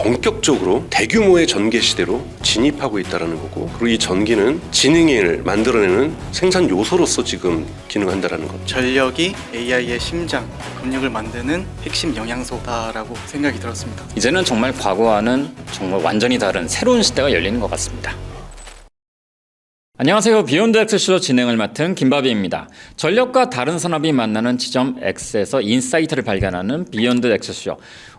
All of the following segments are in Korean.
본격적으로 대규모의 전기 시대로 진입하고 있다는 거고, 그리고 이 전기는 지능을 만들어내는 생산 요소로서 지금 기능한다는 것. 전력이 AI의 심장, 근육을 만드는 핵심 영양소다라고 생각이 들었습니다. 이제는 정말 과거와는 정말 완전히 다른 새로운 시대가 열리는 것 같습니다. 안녕하세요. 비욘드 X쇼 진행을 맡은 김바비입니다. 전력과 다른 산업이 만나는 지점 X에서 인사이트를 발견하는 비욘드 X쇼.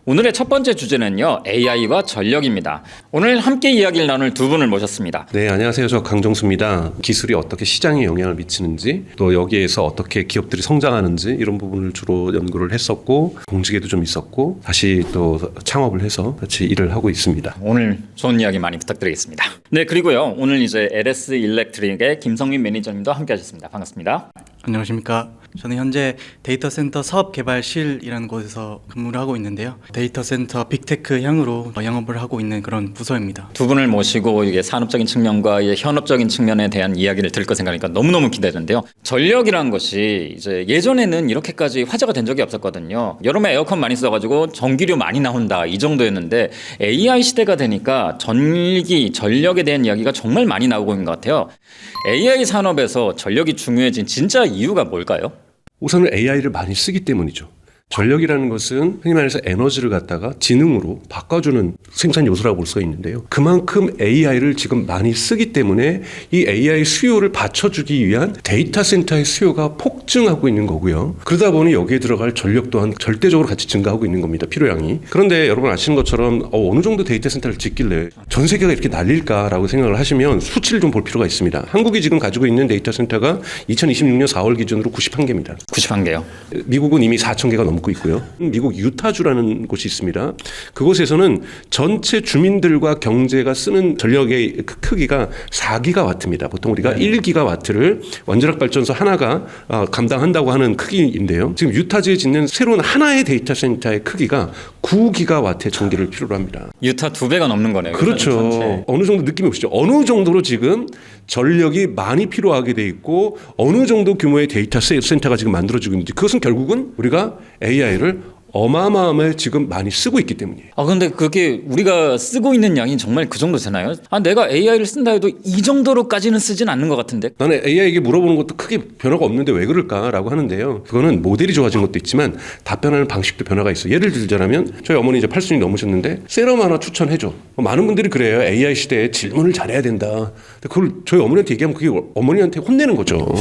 오늘의 첫 번째 주제는요, AI와 전력입니다. 오늘 함께 이야기를 나눌 두 분을 모셨습니다. 네, 안녕하세요. 저 강정수입니다. 기술이 어떻게 시장에 영향을 미치는지, 또 여기에서 어떻게 기업들이 성장하는지 이런 부분을 주로 연구를 했었고, 공직에도 좀 있었고, 다시 또 창업을 해서 같이 일을 하고 있습니다. 오늘 좋은 이야기 많이 부탁드리겠습니다. 네, 그리고요, 오늘 이제 LS 일렉트릭의 김성민 매니저님도 함께 하셨습니다. 반갑습니다. 안녕하십니까. 저는 현재 데이터 센터 사업 개발실이라는 곳에서 근무를 하고 있는데요. 데이터 센터 빅테크 향으로 영업을 하고 있는 그런 부서입니다. 두 분을 모시고 이게 산업적인 측면과 이제 현업적인 측면에 대한 이야기를 들을 거 생각하니까 너무너무 기대되는데요. 전력이라는 것이 이제 예전에는 이렇게까지 화제가 된 적이 없었거든요. 여름에 에어컨 많이 써가지고 전기료 많이 나온다 이 정도였는데 AI 시대가 되니까 전력에 대한 이야기가 정말 많이 나오고 있는 것 같아요. AI 산업에서 전력이 중요해진 진짜 이유가 뭘까요? 우선은 AI를 많이 쓰기 때문이죠. 전력이라는 것은 흔히 말해서 에너지를 갖다가 지능으로 바꿔주는 생산 요소라고 볼 수가 있는데요. 그만큼 AI를 지금 많이 쓰기 때문에 이 AI 수요를 받쳐주기 위한 데이터 센터의 수요가 폭증하고 있는 거고요. 그러다 보니 여기에 들어갈 전력 또한 절대적으로 같이 증가하고 있는 겁니다. 필요량이. 그런데 여러분 아시는 것처럼 어느 정도 데이터 센터를 짓길래 전 세계가 이렇게 날릴까라고 생각을 하시면 수치를 좀 볼 필요가 있습니다. 한국이 지금 가지고 있는 데이터 센터가 2026년 4월 기준으로 91개입니다. 91개요. 미국은 이미 4,000개가 넘고 있고요. 미국 유타주라는 곳이 있습니다. 그곳에서는 전체 주민들과 경제가 쓰는 전력의 크기가 4기가와트입니다. 보통 우리가 1기가와트를 원자력 발전소 하나가 감당한다고 하는 크기인데요. 지금 유타주에 짓는 새로운 하나의 데이터 센터의 크기가 9기가와트의 전기를 필요로 합니다. 유타 2배가 넘는 거네요. 그렇죠. 어느 정도 느낌이 오시죠? 어느 정도로 지금 전력이 많이 필요하게 돼 있고 어느 정도 규모의 데이터 센터가 지금 만들어지고 있는지, 그것은 결국은 우리가 AI를 어마어마하게 지금 많이 쓰고 있기 때문이에요. 근데 그게 우리가 쓰고 있는 양이 정말 그 정도 되나요? 내가 AI를 쓴다 해도 이 정도로까지는 쓰진 않는 것 같은데. 나는 AI에게 물어보는 것도 크게 변화가 없는데 왜 그럴까라고 하는데요. 그거는 모델이 좋아진 것도 있지만 답변하는 방식도 변화가 있어요. 예를 들자면 저희 어머니 이제 80이 넘으셨는데 세럼 하나 추천해줘. 많은 분들이 그래요. AI 시대에 질문을 잘해야 된다. 그걸 저희 어머니한테 얘기하면 그게 어머니한테 혼내는 거죠.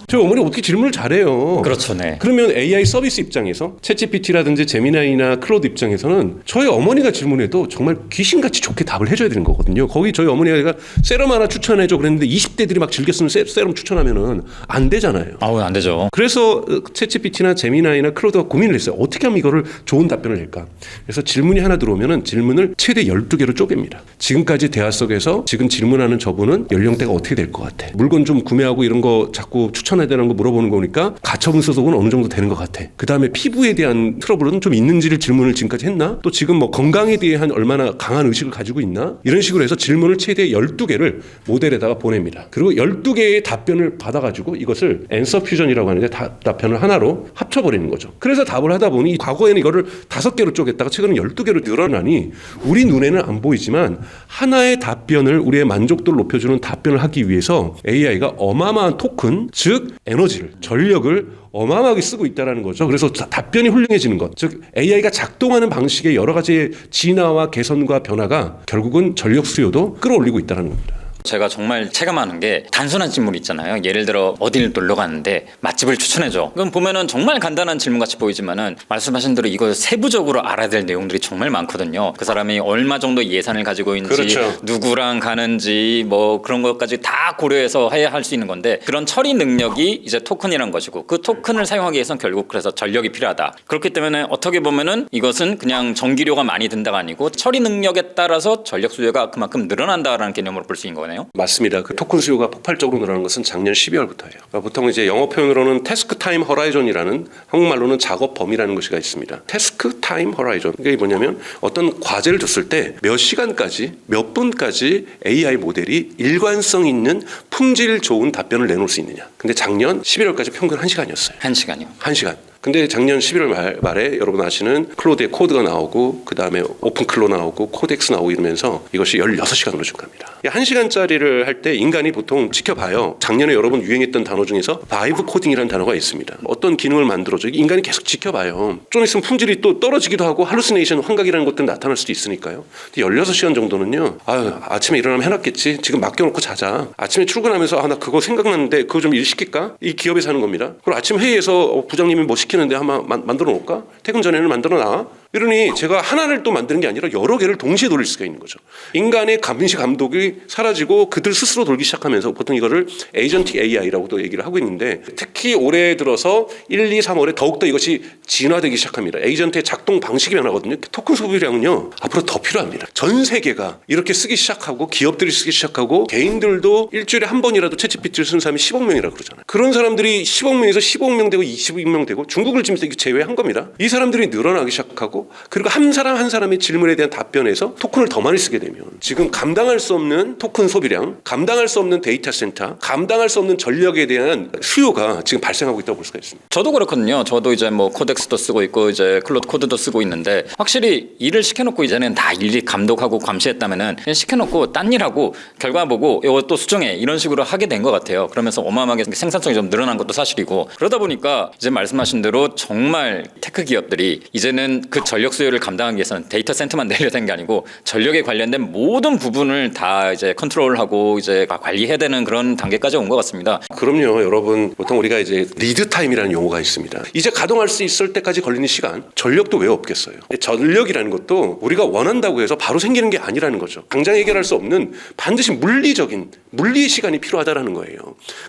저희 어머니가 어떻게 질문을 잘해요. 그렇죠. 네. 그러면 AI 서비스 입장에서 챗GPT라든지 제미나이나 클로드 입장에서는 저희 어머니가 질문해도 정말 귀신같이 좋게 답을 해줘야 되는 거거든요. 거기 저희 어머니가 세럼 하나 추천해줘 그랬는데 20대들이 막 즐겨 쓰는 세럼 추천하면은 안 되잖아요. 안 되죠. 그래서 챗GPT나 제미나이나 클로드가 고민을 했어요. 어떻게 하면 이거를 좋은 답변을 할까? 그래서 질문이 하나 들어오면은 질문을 최대 12개로 쪼갭니다. 지금까지 대화 속에서 지금 질문하는 저분은 연령대가 어떻게 될 것 같아? 물건 좀 구매하고 이런 거 자꾸 추천해야 되는 거 물어보는 거니까 가처분 소득은 어느 정도 되는 것 같아. 그 다음에 피부에 대한 트러블은 좀 있는지를 질문을 지금까지 했나? 또 지금 뭐 건강에 대한 얼마나 강한 의식을 가지고 있나? 이런 식으로 해서 질문을 최대 12개를 모델에다가 보냅니다. 그리고 12개의 답변을 받아가지고 이것을 앤서 퓨전이라고 하는데 답변을 하나로 합쳐버리는 거죠. 그래서 답을 하다 보니 과거에는 이거를 5개로 쪼갰다가 최근에 12개로 늘어나니 우리 눈에는 안 보이지만 하나의 답변을 우리의 만족도를 높여주는 답변을 하기 위해서 AI가 어마어마한 토큰, 즉 에너지를, 전력을 어마어마하게 쓰고 있다는 거죠. 그래서 답변이 훌륭해지는 것, 즉 AI가 작동하는 방식의 여러 가지의 진화와 개선과 변화가 결국은 전력 수요도 끌어올리고 있다는 겁니다. 제가 정말 체감하는 게 단순한 질문 있잖아요. 예를 들어 어디를 놀러 가는데 맛집을 추천해줘. 그럼 보면은 정말 간단한 질문같이 보이지만은 말씀하신 대로 이거 세부적으로 알아야 될 내용들이 정말 많거든요. 그 사람이 얼마 정도 예산을 가지고 있는지, 그렇죠. 누구랑 가는지 뭐 그런 것까지 다 고려해서 해야 할 수 있는 건데, 그런 처리 능력이 이제 토큰이란 것이고, 그 토큰을 사용하기 위해서는 결국 그래서 전력이 필요하다. 그렇기 때문에 어떻게 보면은 이것은 그냥 전기료가 많이 든다가 아니고 처리 능력에 따라서 전력 수요가 그만큼 늘어난다라는 개념으로 볼 수 있는 거네요. 거잖아요. 맞습니다. 그 토큰 수요가 폭발적으로 늘어난 것은 작년 12월부터예요. 그러니까 보통 이제 영어 표현으로는 태스크 타임 허라이존이라는, 한국말로는 작업 범위라는 것이 있습니다. 태스크 타임 허라이존. 이게 뭐냐면 어떤 과제를 줬을 때 몇 시간까지, 몇 분까지 AI 모델이 일관성 있는 품질 좋은 답변을 내놓을 수 있느냐. 근데 작년 11월까지 평균 1시간이었어요. 1시간이요. 1시간. 근데 작년 11월 말에 여러분 아시는 클로드의 코드가 나오고 그 다음에 오픈클로 나오고 코덱스 나오고 이러면서 이것이 16시간으로 증가합니다. 1시간짜리를 할 때 인간이 보통 지켜봐요. 작년에 여러분 유행했던 단어 중에서 바이브 코딩이라는 단어가 있습니다. 어떤 기능을 만들어줘. 인간이 계속 지켜봐요. 좀 있으면 품질이 또 떨어지기도 하고 할루시네이션, 환각이라는 것들 나타날 수도 있으니까요. 근데 16시간 정도는요. 아침에 일어나면 해놨겠지. 지금 맡겨놓고 자자. 아침에 출근하면서 나 그거 생각났는데 그거 좀 일 시킬까? 이 기업에서 하는 겁니다. 그리고 아침 회의에서 부장님이 뭐 시키는데 한번 만들어 놓을까? 퇴근 전에는 만들어 놔. 이러니 제가 하나를 또 만드는 게 아니라 여러 개를 동시에 돌릴 수가 있는 거죠. 인간의 감시 감독이 사라지고 그들 스스로 돌기 시작하면서 보통 이거를 에이전틱 AI라고도 얘기를 하고 있는데, 특히 올해 들어서 1, 2, 3월에 더욱더 이것이 진화되기 시작합니다. 에이전트의 작동 방식이 변하거든요. 토큰 소비량은요 앞으로 더 필요합니다. 전 세계가 이렇게 쓰기 시작하고 기업들이 쓰기 시작하고 개인들도 일주일에 한 번이라도 챗GPT를 쓰는 사람이 10억 명이라고 그러잖아요. 그런 사람들이 10억 명에서 15억 명 되고 20억 명 되고 중국을 지금 제외한 겁니다. 이 사람들이 늘어나기 시작하고, 그리고 한 사람 한 사람의 질문에 대한 답변에서 토큰을 더 많이 쓰게 되면 지금 감당할 수 없는 토큰 소비량, 감당할 수 없는 데이터 센터, 감당할 수 없는 전력에 대한 수요가 지금 발생하고 있다고 볼 수가 있습니다. 저도 그렇거든요. 저도 이제 뭐 코덱스도 쓰고 있고 이제 클로드 코드도 쓰고 있는데, 확실히 일을 시켜놓고 이제는 다 일일이 감독하고 감시했다면은 그냥 시켜놓고 딴 일하고 결과 보고 이거 또 수정해 이런 식으로 하게 된 것 같아요. 그러면서 어마어마하게 생산성이 좀 늘어난 것도 사실이고, 그러다 보니까 이제 말씀하신 대로 정말 테크 기업들이 이제는 그 전력 수요를 감당하기 위해서는 데이터 센터만 내려야 되는 게 아니고 전력에 관련된 모든 부분을 다 이제 컨트롤하고 이제 관리해야 되는 그런 단계까지 온 것 같습니다. 그럼요, 여러분. 보통 우리가 이제 리드 타임이라는 용어가 있습니다. 이제 가동할 수 있을 때까지 걸리는 시간, 전력도 왜 없겠어요? 전력이라는 것도 우리가 원한다고 해서 바로 생기는 게 아니라는 거죠. 당장 해결할 수 없는 반드시 물리의 시간이 필요하다라는 거예요.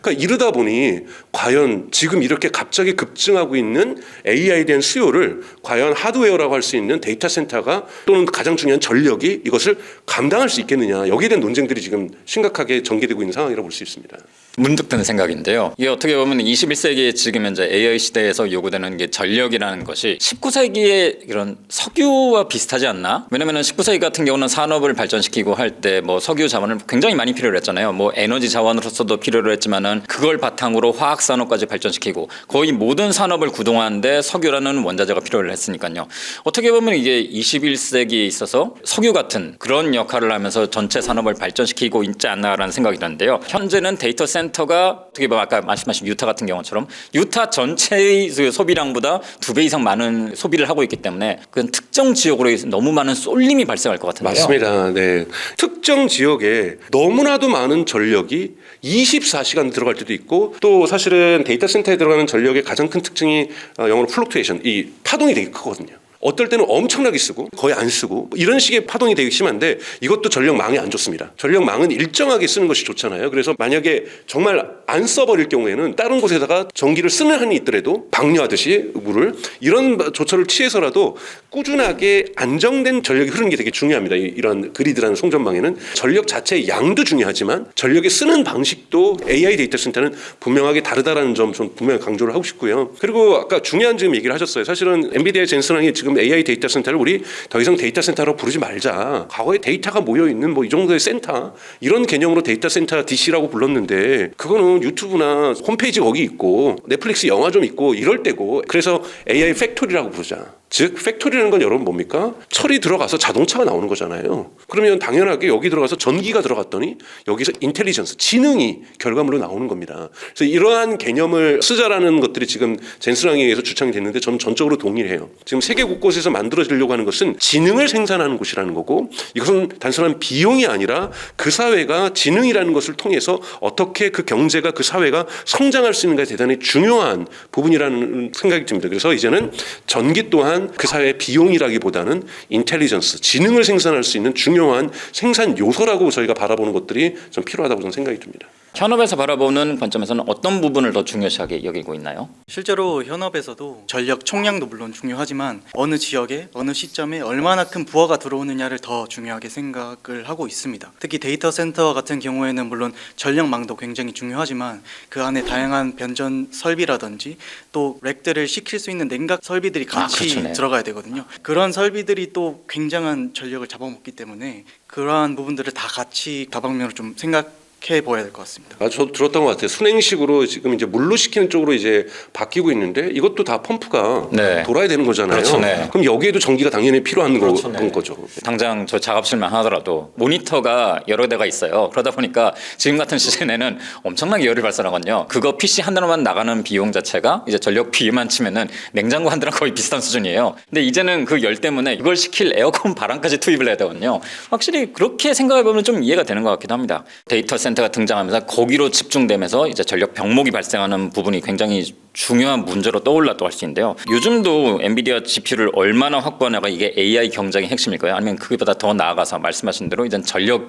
그러니까 이러다 보니 과연 지금 이렇게 갑자기 급증하고 있는 AI에 대한 수요를 과연 하드웨어라고 할 수 있는 데이터 센터가, 또는 가장 중요한 전력이 이것을 감당할 수 있겠느냐, 여기에 대한 논쟁들이 지금 심각하게 전개되고 있는 상황이라고 볼 수 있습니다. 문득 드는 생각인데요. 이게 어떻게 보면 21세기 지금 현재 AI 시대에서 요구되는 게 전력이라는 것이 19세기의 이런 석유와 비슷하지 않나? 왜냐면은 19세기 같은 경우는 산업을 발전시키고 할 때 뭐 석유 자원을 굉장히 많이 필요로 했잖아요. 뭐 에너지 자원으로서도 필요로 했지만은 그걸 바탕으로 화학 산업까지 발전시키고 거의 모든 산업을 구동하는데 석유라는 원자재가 필요를 했으니까요. 어떻게 보면 이게 21세기에 있어서 석유 같은 그런 역할을 하면서 전체 산업을 발전시키고 있지 않나라는 생각이 드는데요. 현재는 데이터 센터가 어떻게 보면 아까 말씀하신 유타 같은 경우처럼 유타 전체의 소비량보다 2배 이상 많은 소비를 하고 있기 때문에 그 특정 지역으로 너무 많은 쏠림이 발생할 것 같은데요. 맞습니다. 네. 특정 지역에 너무나도 많은 전력이 24시간 들어갈 때도 있고, 또 사실은 데이터 센터에 들어가는 전력의 가장 큰 특징이 영어로 플럭투에이션, 이 파동이 되게 크거든요. 어떨 때는 엄청나게 쓰고 거의 안 쓰고 이런 식의 파동이 되게 심한데, 이것도 전력망이 안 좋습니다. 전력망은 일정하게 쓰는 것이 좋잖아요. 그래서 만약에 정말 안 써버릴 경우에는 다른 곳에다가 전기를 쓰는 한이 있더라도 방류하듯이 물을, 이런 조처를 취해서라도 꾸준하게 안정된 전력이 흐르는 게 되게 중요합니다. 이런 그리드라는 송전망에는 전력 자체의 양도 중요하지만 전력의 쓰는 방식도 AI 데이터 센터는 분명하게 다르다라는 점 좀 분명히 강조를 하고 싶고요. 그리고 아까 중요한 지금 얘기를 하셨어요. 사실은 엔비디아의 젠슨왕이 지금 AI 데이터 센터를 우리 더 이상 데이터 센터로 부르지 말자. 과거에 데이터가 모여 있는 뭐 이 정도의 센터, 이런 개념으로 데이터 센터 DC라고 불렀는데, 그거는 유튜브나 홈페이지 거기 있고 넷플릭스 영화 좀 있고 이럴 때고, 그래서 AI 팩토리라고 부르자. 즉 팩토리라는 건 여러분 뭡니까? 철이 들어가서 자동차가 나오는 거잖아요. 그러면 당연하게 여기 들어가서 전기가 들어갔더니 여기서 인텔리전스, 지능이 결과물로 나오는 겁니다. 그래서 이러한 개념을 쓰자라는 것들이 지금 젠슨왕에 의해서 주창이 됐는데 저는 전적으로 동의해요. 지금 세계 곳곳에서 만들어지려고 하는 것은 지능을 생산하는 곳이라는 거고, 이것은 단순한 비용이 아니라 그 사회가 지능이라는 것을 통해서 어떻게 그 경제가, 그 사회가 성장할 수 있는가에 대단히 중요한 부분이라는 생각이 듭니다. 그래서 이제는 전기 또한 그 사회의 비용이라기보다는 인텔리전스, 지능을 생산할 수 있는 중요한 생산 요소라고 저희가 바라보는 것들이 좀 필요하다고 저는 생각이 듭니다. 현업에서 바라보는 관점에서는 어떤 부분을 더 중요시하게 여기고 있나요? 실제로 현업에서도 전력 총량도 물론 중요하지만 어느 지역에 어느 시점에 얼마나 큰 부하가 들어오느냐를 더 중요하게 생각을 하고 있습니다. 특히 데이터 센터 같은 경우에는 물론 전력망도 굉장히 중요하지만 그 안에 다양한 변전 설비라든지 또 렉들을 식힐 수 있는 냉각 설비들이 같이 그렇죠, 네. 들어가야 되거든요. 그런 설비들이 또 굉장한 전력을 잡아먹기 때문에 그러한 부분들을 다 같이 다방면으로 좀 생각해 보아야 될 것 같습니다. 저도 들었던 것 같아요. 순행식으로 지금 이제 물로 식히는 쪽으로 이제 바뀌고 있는데 이것도 다 펌프가 네. 돌아야 되는 거잖아요. 그렇죠, 네. 그럼 여기에도 전기가 당연히 필요한 그렇죠, 네. 거죠. 당장 저 작업실만 하더라도 모니터가 여러 대가 있어요. 그러다 보니까 지금 같은 시즌에는 엄청나게 열이 발산하거든요. 그거 PC 하나로만 나가는 비용 자체가 이제 전력비만 치면은 냉장고 한 대랑 거의 비슷한 수준이에요. 근데 이제는 그 열 때문에 이걸 식힐 에어컨 바람까지 투입을 해야 되거든요. 확실히 그렇게 생각해보면 좀 이해가 되는 것 같기도 합니다. 데이터 센터가 등장하면서 거기로 집중되면서 이제 전력 병목이 발생하는 부분이 굉장히 중요한 문제로 떠올랐다고 할 수 있는데요. 요즘도 엔비디아 GPU를 얼마나 확보하냐가 이게 AI 경쟁의 핵심일까요? 아니면 그보다 더 나아가서 말씀하신 대로 이제 전력을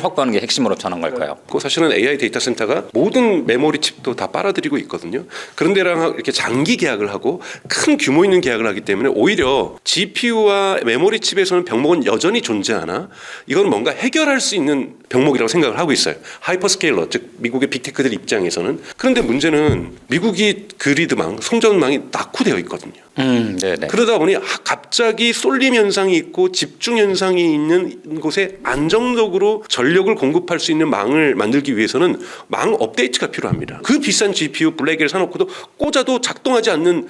확보하는 게 핵심으로 전한 걸까요? 그 사실은 AI 데이터 센터가 모든 메모리 칩도 다 빨아들이고 있거든요. 그런 데랑 이렇게 장기 계약을 하고 큰 규모 있는 계약을 하기 때문에 오히려 GPU와 메모리 칩에서는 병목은 여전히 존재하나 이건 뭔가 해결할 수 있는 병목이라고 생각을 하고 있어요. 하이퍼스케일러, 즉 미국의 빅테크들 입장에서는. 그런데 문제는 미국이 그리드망, 송전망이 낙후되어 있거든요. 네네. 그러다 보니 갑자기 쏠림 현상이 있고 집중 현상이 있는 곳에 안정적으로 전력을 공급할 수 있는 망을 만들기 위해서는 망 업데이트가 필요합니다. 그 비싼 GPU 블랙을 사놓고도 꽂아도 작동하지 않는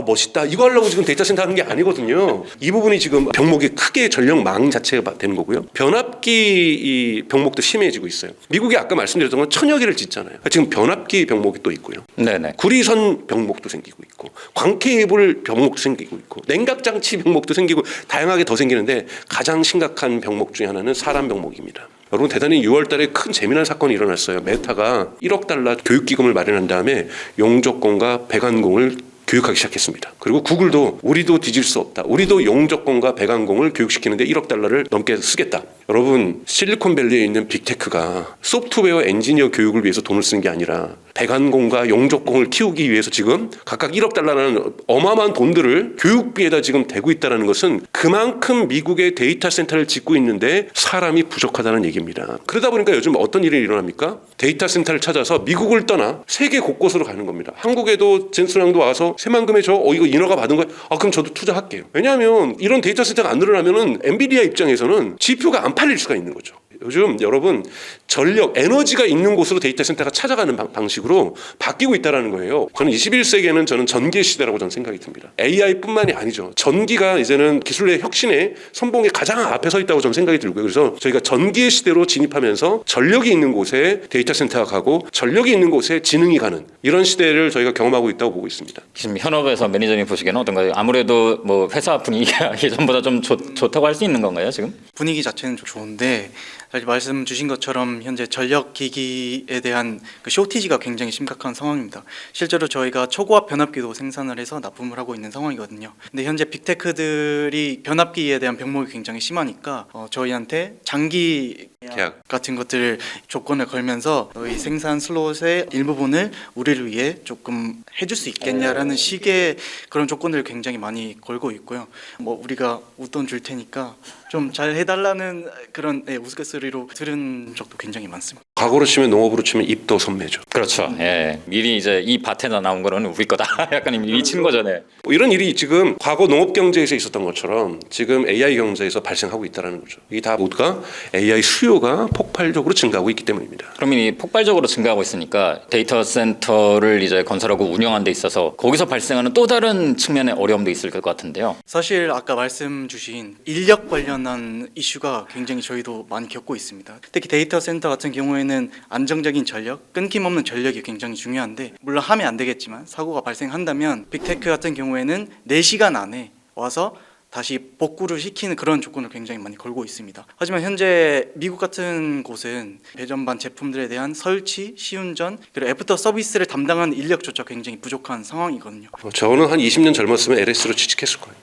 멋있다 이거 하려고 지금 데이터 센터 하는 게 아니거든요. 이 부분이 지금 병목이 크게 전력망 자체가 되는 거고요. 변압기 이 병목도 심해지고 있어요. 미국이 아까 말씀드렸던 건 천여 개를 짓잖아요. 지금 변압기 병목이 또 있고요. 네네. 구리선 병목도 생기고 있고 광케이블 병목도 생기고 있고 냉각장치 병목도 생기고 다양하게 더 생기는데 가장 심각한 병목 중에 하나는 사람 병목입니다. 여러분 대단히 6월 달에 큰 재미난 사건이 일어났어요. 메타가 1억 달러 교육기금을 마련한 다음에 용접공과 배관공을 교육하기 시작했습니다. 그리고 구글도 우리도 뒤질 수 없다. 우리도 용접공과 배관공을 교육시키는데 1억 달러를 넘게 쓰겠다. 여러분 실리콘밸리에 있는 빅테크가 소프트웨어 엔지니어 교육을 위해서 돈을 쓰는 게 아니라 배관공과 용접공을 키우기 위해서 지금 각각 1억 달러라는 어마어마한 돈들을 교육비에다 지금 대고 있다는 것은 그만큼 미국의 데이터 센터를 짓고 있는데 사람이 부족하다는 얘기입니다. 그러다 보니까 요즘 어떤 일이 일어납니까? 데이터 센터를 찾아서 미국을 떠나 세계 곳곳으로 가는 겁니다. 한국에도 젠슨왕도 와서 새만금에 이거 인허가 받은 거예요. 그럼 저도 투자할게요. 왜냐하면 이런 데이터 센터가 안 늘어나면은 엔비디아 입장에서는 GPU가 안 팔릴 수가 있는 거죠. 요즘 여러분 전력, 에너지가 있는 곳으로 데이터 센터가 찾아가는 방식으로 바뀌고 있다는 거예요. 저는 21세기에는 저는 전기의 시대라고 저는 생각이 듭니다. AI뿐만이 아니죠. 전기가 이제는 기술의 혁신의 선봉에 가장 앞에 서 있다고 저는 생각이 들고요. 그래서 저희가 전기의 시대로 진입하면서 전력이 있는 곳에 데이터 센터가 가고 전력이 있는 곳에 지능이 가는 이런 시대를 저희가 경험하고 있다고 보고 있습니다. 지금 현업에서 매니저님 보시기에는 어떤가요? 아무래도 뭐 회사 분위기가 예전보다 좀 좋다고 할 수 있는 건가요, 지금? 분위기 자체는 좋은데 사실 말씀 주신 것처럼 현재 전력 기기에 대한 그 쇼티지가 굉장히 심각한 상황입니다. 실제로 저희가 초고압 변압기도 생산을 해서 납품을 하고 있는 상황이거든요. 근데 현재 빅테크들이 변압기에 대한 병목이 굉장히 심하니까 저희한테 장기 계약 같은 것들 조건을 걸면서 너희 생산 슬롯의 일부분을 우리를 위해 조금 해줄 수 있겠냐라는 식의 그런 조건들을 굉장히 많이 걸고 있고요. 뭐 우리가 웃돈 줄 테니까 좀 잘 해달라는 그런 우스갯소리로 들은 적도 굉장히 많습니다. 과거로 치면 농업으로 치면 입도 선매죠. 그렇죠. 예. 미리 이제 이 밭에다 나온 거는 우리 거다. 약간 이미 미친 거죠, 네. 이런 일이 지금 과거 농업 경제에서 있었던 것처럼 지금 AI 경제에서 발생하고 있다는 거죠. 이게 다 모두가 AI 수요가 폭발적으로 증가하고 있기 때문입니다. 그러면 이 폭발적으로 증가하고 있으니까 데이터 센터를 이제 건설하고 운영하는 데 있어서 거기서 발생하는 또 다른 측면의 어려움도 있을 것 같은데요. 사실 아까 말씀 주신 인력 관련한 이슈가 굉장히 저희도 많이 겪고 있습니다. 특히 데이터 센터 같은 경우에는 안정적인 전력, 끊김없는 전력이 굉장히 중요한데 물론 하면 안 되겠지만 사고가 발생한다면 빅테크 같은 경우에는 4시간 안에 와서 다시 복구를 시키는 그런 조건을 굉장히 많이 걸고 있습니다. 하지만 현재 미국 같은 곳은 배전반 제품들에 대한 설치, 시운전, 그리고 애프터 서비스를 담당하는 인력조차 굉장히 부족한 상황이거든요. 저는 한 20년 젊었으면 LS로 취직했을 거예요.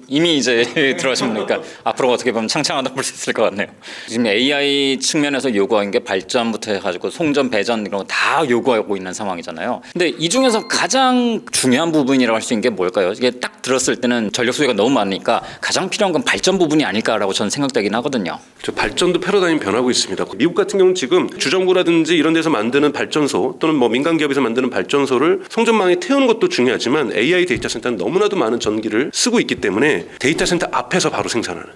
이미 이제 들어가시니까 앞으로 어떻게 보면 창창하다 볼 수 있을 것 같네요. 지금 AI 측면에서 요구하는 게 발전부터 해가지고 송전, 배전 이런 거 다 요구하고 있는 상황이잖아요. 근데 이 중에서 가장 중요한 부분이라고 할 수 있는 게 뭘까요? 이게 딱 들었을 때는 전력 소비가 너무 많으니까 가장 필요한 건 발전 부분이 아닐까라고 저는 생각되긴 하거든요. 저 발전도 패러다임이 변하고 있습니다. 미국 같은 경우는 지금 주정부라든지 이런 데서 만드는 발전소 또는 뭐 민간 기업에서 만드는 발전소를 송전망에 태우는 것도 중요하지만 AI 데이터 센터는 너무나도 많은 전기를 쓰고 있기 때문에 데이터 센터 앞에서 바로 생산하는.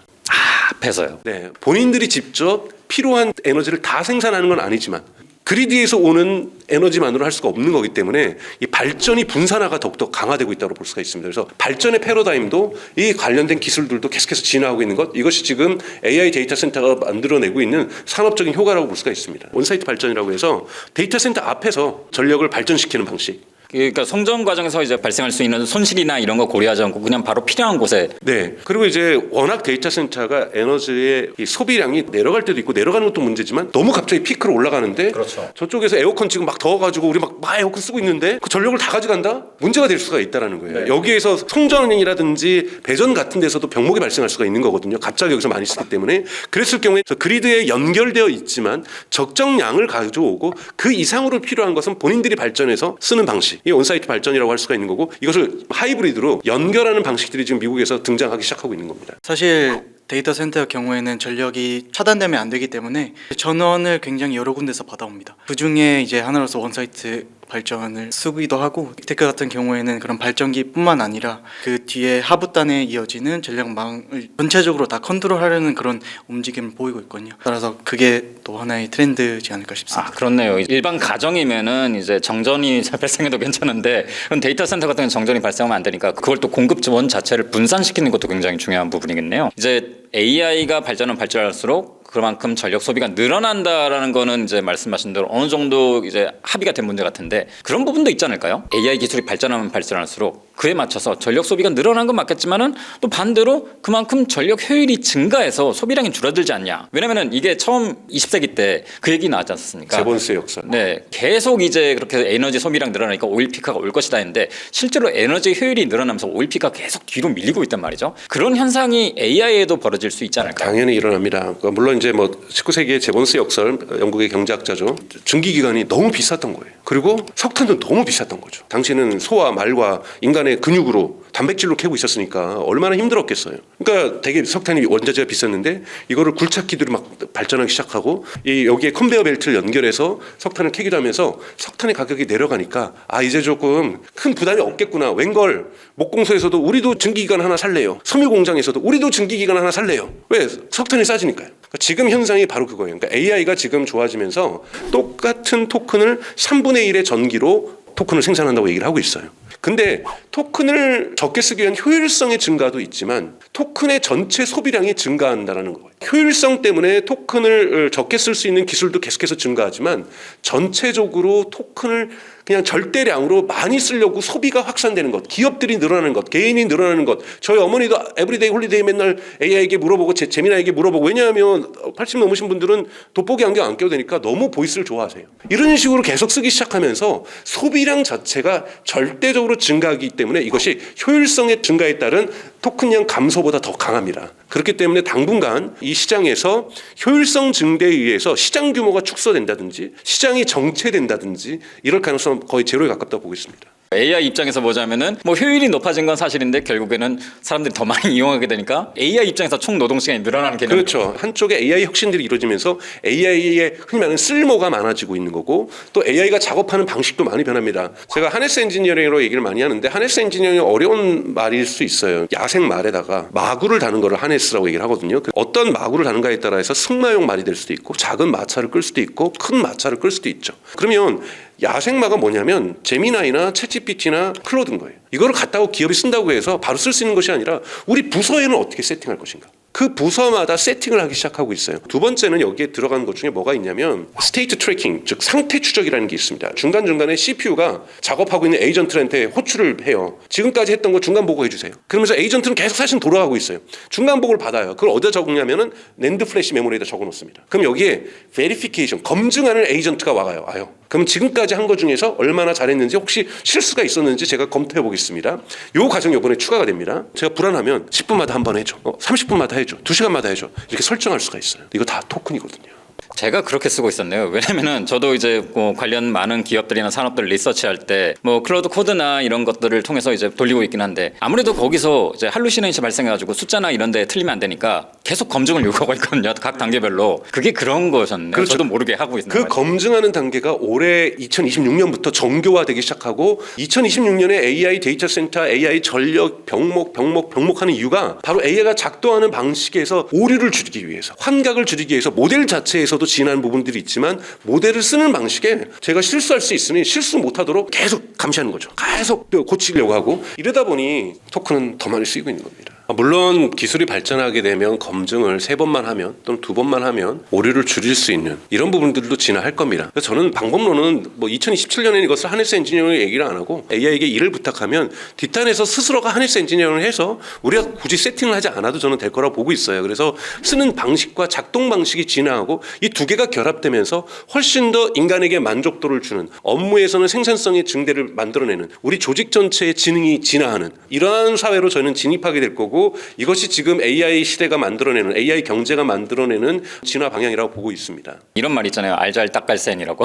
앞에서요. 네, 본인들이 직접 필요한 에너지를 다 생산하는 건 아니지만 그리드에서 오는 에너지만으로 할 수가 없는 거기 때문에 이 발전이 분산화가 더욱더 강화되고 있다고 볼 수가 있습니다. 그래서 발전의 패러다임도 이 관련된 기술들도 계속해서 진화하고 있는 것, 이것이 지금 AI 데이터 센터가 만들어내고 있는 산업적인 효과라고 볼 수가 있습니다. 온사이트 발전이라고 해서 데이터 센터 앞에서 전력을 발전시키는 방식. 그러니까 송전 과정에서 이제 발생할 수 있는 손실이나 이런 거 고려하지 않고 그냥 바로 필요한 곳에. 네. 그리고 이제 워낙 데이터 센터가 에너지의 이 소비량이 내려갈 때도 있고 내려가는 것도 문제지만 너무 갑자기 피크로 올라가는데 그렇죠. 저쪽에서 에어컨 지금 막 더워가지고 우리 막 에어컨 쓰고 있는데 그 전력을 다 가져간다? 문제가 될 수가 있다라는 거예요. 네. 여기에서 송전이라든지 배전 같은 데서도 병목이 발생할 수가 있는 거거든요. 갑자기 여기서 많이 쓰기 때문에. 그랬을 경우에 그리드에 연결되어 있지만 적정량을 가져오고 그 이상으로 필요한 것은 본인들이 발전해서 쓰는 방식. 이 온사이트 발전이라고 할 수가 있는 거고 이것을 하이브리드로 연결하는 방식들이 지금 미국에서 등장하기 시작하고 있는 겁니다. 사실 데이터 센터의 경우에는 전력이 차단되면 안 되기 때문에 전원을 굉장히 여러 군데서 받아옵니다. 그 중에 이제 하나로서 원사이트 발전을 쓰기도 하고 테크 같은 경우에는 그런 발전기뿐만 아니라 그 뒤에 하부단에 이어지는 전력망을 전체적으로 다 컨트롤하려는 그런 움직임을 보이고 있거든요. 따라서 그게 또 하나의 트렌드지 않을까 싶습니다. 그렇네요. 일반 가정이면은 이제 정전이 잘 발생해도 괜찮은데 그럼 데이터 센터 같은 경우는 정전이 발생하면 안 되니까 그걸 또 공급원 자체를 분산시키는 것도 굉장히 중요한 부분이겠네요. 이제 AI가 발전은 발전할수록 그만큼 전력 소비가 늘어난다라는 거는 이제 말씀하신 대로 어느 정도 이제 합의가 된 문제 같은데 그런 부분도 있지 않을까요? AI 기술이 발전하면 발전할수록 그에 맞춰서 전력 소비가 늘어난 건 맞겠지만은 또 반대로 그만큼 전력 효율이 증가해서 소비량이 줄어들지 않냐? 왜냐면은 이게 처음 20세기 때 그 얘기 나왔지 않습니까? 제본스의 역사. 네, 계속 이제 그렇게 에너지 소비량 늘어나니까 오일 피크가 올 것이다 했는데 실제로 에너지 효율이 늘어나면서 오일 피크가 계속 뒤로 밀리고 있단 말이죠. 그런 현상이 AI에도 벌어질 수 있지 않을까요? 당연히 일어납니다. 그러니까 물론 이제 뭐 19세기의 제본스 역설, 영국의 경제학자죠. 전기기관이 너무 비쌌던 거예요. 그리고 석탄도 너무 비쌌던 거죠. 당시에는 소와 말과 인간의 근육으로 단백질로 캐고 있었으니까 얼마나 힘들었겠어요. 그러니까 되게 석탄이 원자재가 비쌌는데 이거를 굴착기들이 막 발전하기 시작하고 이 여기에 컨베이어 벨트를 연결해서 석탄을 캐기도 하면서 석탄의 가격이 내려가니까 이제 조금 큰 부담이 없겠구나. 웬걸 목공소에서도 우리도 증기기관 하나 살래요. 섬유공장에서도 우리도 증기기관 하나 살래요. 왜? 석탄이 싸지니까요. 그러니까 지금 현상이 바로 그거예요. 그러니까 AI가 지금 좋아지면서 똑같은 토큰을 3분의 1의 전기로 토큰을 생산한다고 얘기를 하고 있어요. 근데 토큰을 적게 쓰기 위한 효율성의 증가도 있지만 토큰의 전체 소비량이 증가한다는 거예요. 효율성 때문에 토큰을 적게 쓸 수 있는 기술도 계속해서 증가하지만 전체적으로 토큰을 그냥 절대량으로 많이 쓰려고 소비가 확산되는 것, 기업들이 늘어나는 것, 개인이 늘어나는 것. 저희 어머니도 에브리데이 홀리데이 맨날 AI에게 물어보고 제미나에게 물어보고 왜냐하면 80 넘으신 분들은 돋보기 안경 안 껴도 되니까 너무 보이스를 좋아하세요. 이런 식으로 계속 쓰기 시작하면서 소비량 자체가 절대적으로 증가하기 때문에 이것이 효율성의 증가에 따른 토큰량 감소보다 더 강합니다. 그렇기 때문에 당분간 이 시장에서 효율성 증대에 의해서 시장 규모가 축소된다든지 시장이 정체된다든지 이럴 가능성 거의 제로에 가깝다고 보고 있습니다. AI 입장에서 보자면은 뭐 효율이 높아진 건 사실인데 결국에는 사람들이 더 많이 이용하게 되니까 AI 입장에서 총 노동 시간이 늘어나는 개념. 그렇죠. 한쪽에 AI 혁신들이 이루어지면서 AI의 흔히 말하는 쓸모가 많아지고 있는 거고 또 AI가 작업하는 방식도 많이 변합니다. 제가 하네스 엔지니어링으로 얘기를 많이 하는데 하네스 엔지니어링이 어려운 말일 수 있어요. 야생 말에다가 마구를 다는 거를 하네스라고 얘기를 하거든요. 어떤 마구를 다는가에 따라서 승마용 말이 될 수도 있고 작은 마차를 끌 수도 있고 큰 마차를 끌 수도 있죠. 그러면 야생마가 뭐냐면 제미나이나 챗GPT나 클로드인 거예요. 이거를 갖다가 기업이 쓴다고 해서 바로 쓸 수 있는 것이 아니라 우리 부서에는 어떻게 세팅할 것인가. 그 부서마다 세팅을 하기 시작하고 있어요. 두 번째는 여기에 들어가는 것 중에 뭐가 있냐면 스테이트 트래킹, 즉 상태 추적이라는 게 있습니다. 중간중간에 CPU가 작업하고 있는 에이전트한테 호출을 해요. 지금까지 했던 거 중간 보고해 주세요. 그러면서 에이전트는 계속 사실 돌아가고 있어요. 중간 보고를 받아요. 그걸 어디다 적느냐면은 낸드 플래시 메모리에다 적어 놓습니다. 그럼 여기에 베리피케이션, 검증하는 에이전트가 와요. 그럼 지금까지 한 것 중에서 얼마나 잘했는지 혹시 실수가 있었는지 제가 검토해 보겠습니다. 요 과정이 이번에 추가가 됩니다. 제가 불안하면 10분마다 한 번 해줘. 30분마다 해줘. 2시간마다 해줘. 이렇게 설정할 수가 있어요. 이거 다 토큰이거든요. 제가 그렇게 쓰고 있었네요. 왜냐면은 저도 이제 뭐 관련 많은 기업들이나 산업들 리서치할 때 뭐 클라우드 코드나 이런 것들을 통해서 이제 돌리고 있긴 한데 아무래도 거기서 이제 할루시네이션 발생해가지고 숫자나 이런 데 틀리면 안 되니까 계속 검증을 요구하고 있거든요. 각 단계별로. 그게 그런 거셨네요. 그렇죠. 저도 모르게 하고 있는 거예요. 검증하는 단계가 올해 2026년부터 정교화되기 시작하고 2026년에 AI 데이터 센터, AI 전력, 병목하는 이유가 바로 AI가 작동하는 방식에서 오류를 줄이기 위해서, 환각을 줄이기 위해서 모델 자체에서도 진한 부분들이 있지만 모델을 쓰는 방식에 제가 실수할 수 있으니 실수 못하도록 계속 감시하는 거죠. 계속 고치려고 하고 이러다 보니 토큰은 더 많이 쓰이고 있는 겁니다. 물론 기술이 발전하게 되면 검증을 3번만 하면 또는 2번만 하면 오류를 줄일 수 있는 이런 부분들도 진화할 겁니다. 그래서 저는 방법론은 뭐 2027년에 이것을 하네스 엔지니어링 얘기를 안 하고 AI에게 일을 부탁하면 뒷단에서 스스로가 하네스 엔지니어링을 해서 우리가 굳이 세팅을 하지 않아도 저는 될 거라고 보고 있어요. 그래서 쓰는 방식과 작동 방식이 진화하고 이 두 개가 결합되면서 훨씬 더 인간에게 만족도를 주는, 업무에서는 생산성의 증대를 만들어내는, 우리 조직 전체의 지능이 진화하는 이러한 사회로 저는 진입하게 될 거고, 이것이 지금 AI 시대가 만들어내는, AI 경제가 만들어내는 진화 방향이라고 보고 있습니다. 이런 말 있잖아요. 알잘딱갈센이라고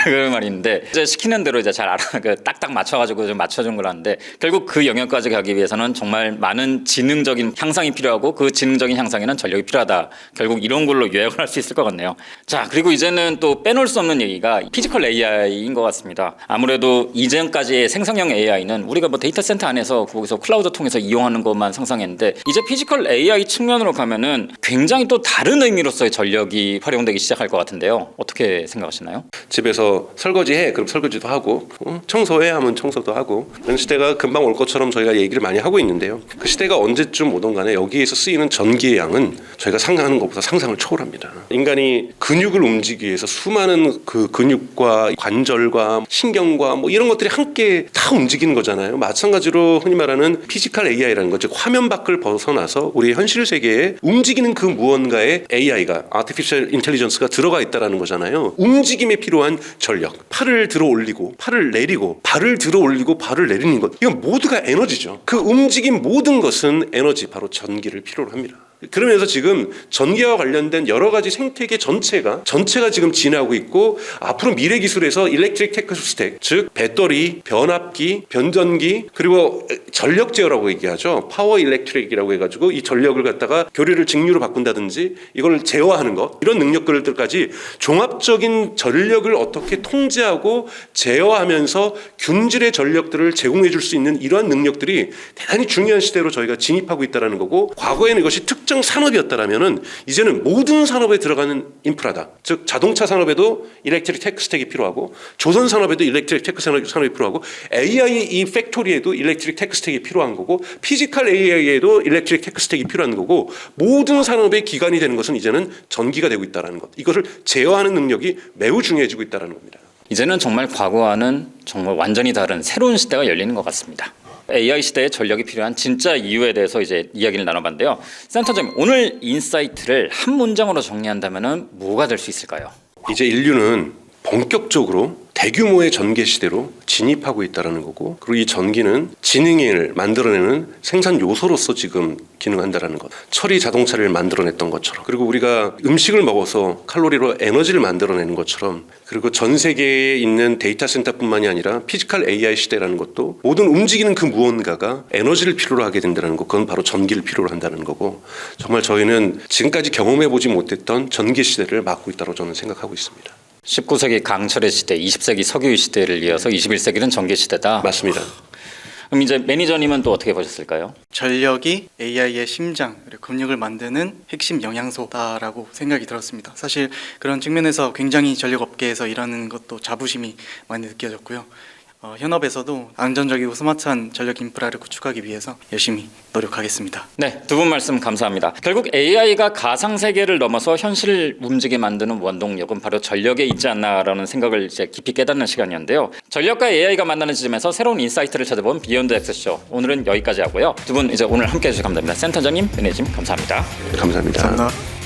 그런 말이 있는데 이제 시키는 대로 이제 잘 알아 딱딱 맞춰가지고 좀 맞춰준 걸 하는데 결국 그 영역까지 가기 위해서는 정말 많은 지능적인 향상이 필요하고 그 지능적인 향상에는 전력이 필요하다. 결국 이런 걸로 요약을 할 수 있을 것 같네요. 자, 그리고 이제는 또 빼놓을 수 없는 얘기가 피지컬 AI인 것 같습니다. 아무래도 이전까지의 생성형 AI는 우리가 뭐 데이터 센터 안에서 거기서 클라우드 통해서 이용하는 것만 상상했는데 이제 피지컬 AI 측면으로 가면은 굉장히 또 다른 의미로서의 전력이 활용되기 시작할 것 같은데요. 어떻게 생각하시나요? 집에서 설거지해 그럼 설거지도 하고, 청소해 하면 청소도 하고, 그런 시대가 금방 올 것처럼 저희가 얘기를 많이 하고 있는데요. 그 시대가 언제쯤 오던 간에 여기에서 쓰이는 전기의 양은 저희가 상상하는 것보다 상상을 초월합니다. 인간이 근육을 움직이기 위해서 수많은 그 근육과 관절과 신경과 뭐 이런 것들이 함께 다 움직이는 거잖아요. 마찬가지로 흔히 말하는 피지컬 AI라는 것, 즉 화면 밖을 벗어나서 우리 현실 세계에 움직이는 그 무언가에 AI가, Artificial Intelligence가 들어가 있다는 거잖아요. 움직임에 필요한 전력, 팔을 들어 올리고 팔을 내리고 발을 들어 올리고 발을 내리는 것, 이건 모두가 에너지죠. 그 움직임 모든 것은 에너지, 바로 전기를 필요로 합니다. 그러면서 지금 전기와 관련된 여러 가지 생태계 전체가 지금 진화하고 있고, 앞으로 미래 기술에서 일렉트릭 테크 스택, 즉 배터리, 변압기, 변전기, 그리고 전력 제어라고 얘기하죠. 파워 일렉트릭이라고 해가지고 이 전력을 갖다가 교류를 직류로 바꾼다든지 이걸 제어하는 것, 이런 능력들까지 종합적인 전력을 어떻게 통제하고 제어하면서 균질의 전력들을 제공해 줄 수 있는 이러한 능력들이 대단히 중요한 시대로 저희가 진입하고 있다는 거고, 과거에는 이것이 특정 산업이었다면은 이제는 모든 산업에 들어가는 인프라다. 즉 자동차 산업에도 일렉트릭 테크 스택이 필요하고, 조선 산업에도 일렉트릭 테크 산업이 필요하고, AI 이 팩토리에도 일렉트릭 테크 스택이 필요한 거고, 피지컬 AI에도 일렉트릭 테크 스택이 필요한 거고, 모든 산업의 기반이 되는 것은 이제는 전기가 되고 있다는 것. 이것을 제어하는 능력이 매우 중요해지고 있다는 겁니다. 이제는 정말 과거와는 정말 완전히 다른 새로운 시대가 열리는 것 같습니다. AI 시대에 전력이 필요한 진짜 이유에 대해서 이제 이야기를 나눠봤는데요. 센터장님, 오늘 인사이트를 한 문장으로 정리한다면은 뭐가 될 수 있을까요? 이제 인류는 본격적으로 대규모의 전개 시대로 진입하고 있다는 거고, 그리고 이 전기는 지능을 만들어내는 생산 요소로서 지금 기능한다는 것. 철이 자동차를 만들어냈던 것처럼, 그리고 우리가 음식을 먹어서 칼로리로 에너지를 만들어내는 것처럼, 그리고 전 세계에 있는 데이터 센터뿐만이 아니라 피지컬 AI 시대라는 것도 모든 움직이는 그 무언가가 에너지를 필요로 하게 된다는 것, 그건 바로 전기를 필요로 한다는 거고, 정말 저희는 지금까지 경험해보지 못했던 전기 시대를 맞고 있다고 저는 생각하고 있습니다. 19세기 강철의 시대, 20세기 석유의 시대를 이어서 21세기는 전기 시대다. 맞습니다. 그럼 이제 매니저님은 또 어떻게 보셨을까요? 전력이 AI의 심장, 그리고 근육을 만드는 핵심 영양소다라고 생각이 들었습니다. 사실 그런 측면에서 굉장히 전력 업계에서 일하는 것도 자부심이 많이 느껴졌고요. 현업에서도 안전적이고 스마트한 전력 인프라를 구축하기 위해서 열심히 노력하겠습니다. 네, 두 분 말씀 감사합니다. 결국 AI가 가상 세계를 넘어서 현실을 움직이게 만드는 원동력은 바로 전력에 있지 않나라는 생각을 이제 깊이 깨닫는 시간이었는데요. 전력과 AI가 만나는 지점에서 새로운 인사이트를 찾아본 비욘드 엑스쇼, 오늘은 여기까지 하고요. 두 분 이제 오늘 함께해 주셔서 감사합니다. 센터장님, 매니저님 감사합니다. 감사합니다. 감사합니다.